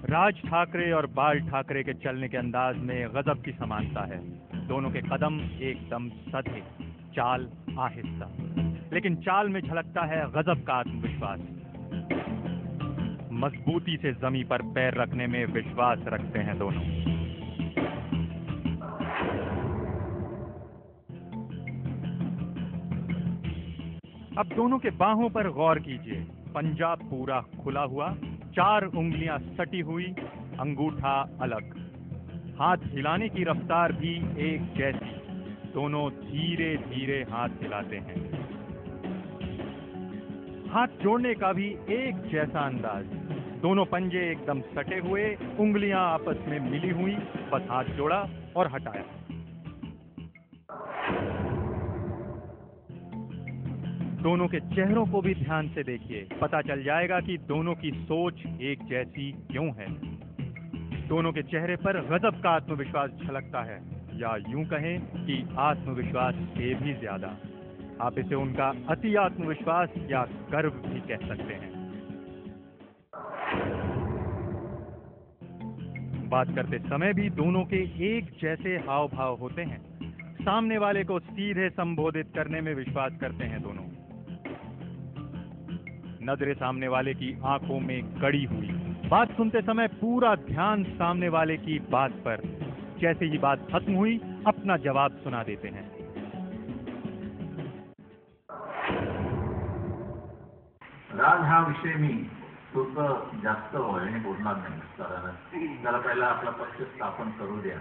राज ठाकरे और बाल ठाकरे के चलने के अंदाज में गजब की समानता है। दोनों के कदम एकदम सधे, चाल आहिस्ता, लेकिन चाल में झलकता है गजब का आत्मविश्वास। मजबूती से जमीन पर पैर रखने में विश्वास रखते हैं दोनों। अब दोनों के बाहों पर गौर कीजिए। पंजा पूरा खुला हुआ, 4 उंगलियां सटी हुई, अंगूठा अलग। हाथ हिलाने की रफ्तार भी एक जैसी, दोनों धीरे धीरे हाथ हिलाते हैं। हाथ जोड़ने का भी एक जैसा अंदाज, दोनों पंजे एकदम सटे हुए, उंगलियां आपस में मिली हुई, बस हाथ जोड़ा और हटाया। दोनों के चेहरों को भी ध्यान से देखिए, पता चल जाएगा कि दोनों की सोच एक जैसी क्यों है। दोनों के चेहरे पर गजब का आत्मविश्वास झलकता है, या यूं कहें कि आत्मविश्वास से भी ज्यादा। आप इसे उनका अति आत्मविश्वास या गर्व भी कह सकते हैं। बात करते समय भी दोनों के एक जैसे हाव भाव होते हैं। सामने वाले को सीधे संबोधित करने में विश्वास करते हैं दोनों। नजरें सामने वाले की आंखों में गड़ी हुई, बात सुनते समय पूरा ध्यान सामने वाले की बात पर। जैसे ही बात खत्म हुई, अपना जवाब सुना देते हैं। राग हा विषय मी थोडं जास्त वळणे बोलणार नाही, कारण त्याला पहिला आपला पक्ष स्थापन करू द्या।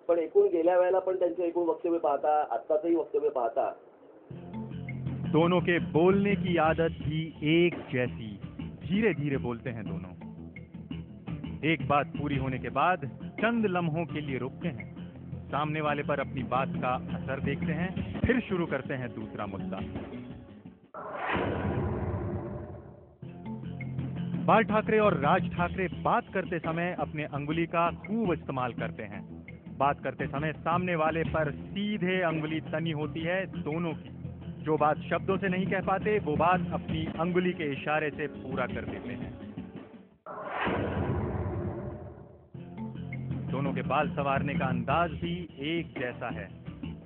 पण एकूण गेल्या वेळेला पण त्यांचे एकूण वक्तव्य पाहता, आत्ताचंही वक्तव्य पाहता, दोनों के बोलने की आदत भी एक जैसी, धीरे धीरे बोलते हैं दोनों। एक बात पूरी होने के बाद चंद लम्हों के लिए रुकते हैं, सामने वाले पर अपनी बात का असर देखते हैं, फिर शुरू करते हैं दूसरा मुद्दा। बाल ठाकरे और राज ठाकरे बात करते समय अपने अंगुली का खूब इस्तेमाल करते हैं। बात करते समय सामने वाले पर सीधे अंगुली तनी होती है दोनों की। जो बात शब्दों से नहीं कह पाते, वो बात अपनी अंगुली के इशारे से पूरा कर देते हैं। दोनों के बाल संवारने का अंदाज भी एक जैसा है।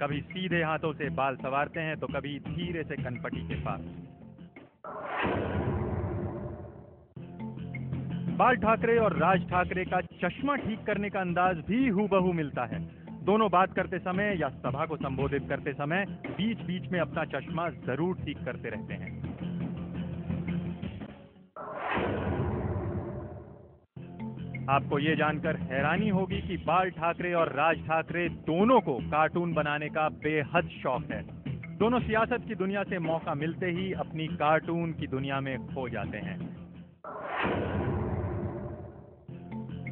कभी सीधे हाथों से बाल संवारते हैं तो कभी धीरे से कनपटी के पास। बाल ठाकरे और राज ठाकरे का चश्मा ठीक करने का अंदाज भी हूबहू मिलता है। दोनों बात करते समय या सभा को संबोधित करते समय बीच बीच में अपना चश्मा जरूर ठीक करते रहते हैं। आपको ये जानकर हैरानी होगी कि बाल ठाकरे और राज ठाकरे दोनों को कार्टून बनाने का बेहद शौक है। दोनों सियासत की दुनिया से मौका मिलते ही अपनी कार्टून की दुनिया में खो जाते हैं।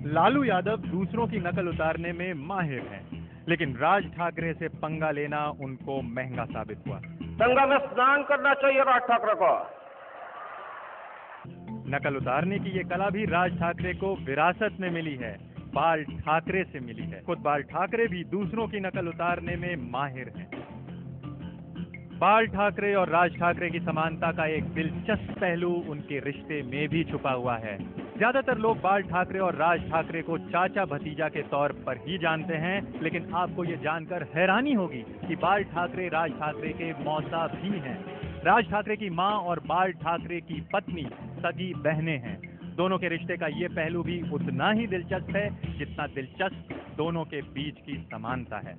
लालू यादव दूसरों की नकल उतारने में माहिर हैं, लेकिन राज ठाकरे से पंगा लेना उनको महंगा साबित हुआ। गंगा में स्नान करना चाहिए राज ठाकरे को। नकल उतारने की ये कला भी राज ठाकरे को विरासत में मिली है, बाल ठाकरे से मिली है। खुद बाल ठाकरे भी दूसरों की नकल उतारने में माहिर हैं। बाल ठाकरे और राज ठाकरे की समानता का एक दिलचस्प पहलू उनके रिश्ते में भी छुपा हुआ है। ज्यादातर लोग बाल ठाकरे और राज ठाकरे को चाचा भतीजा के तौर पर ही जानते हैं, लेकिन आपको ये जानकर हैरानी होगी कि बाल ठाकरे राज ठाकरे के मौसा भी हैं। राज ठाकरे की मां और बाल ठाकरे की पत्नी सगी बहनें हैं। दोनों के रिश्ते का ये पहलू भी उतना ही दिलचस्प है जितना दिलचस्प दोनों के बीच की समानता है।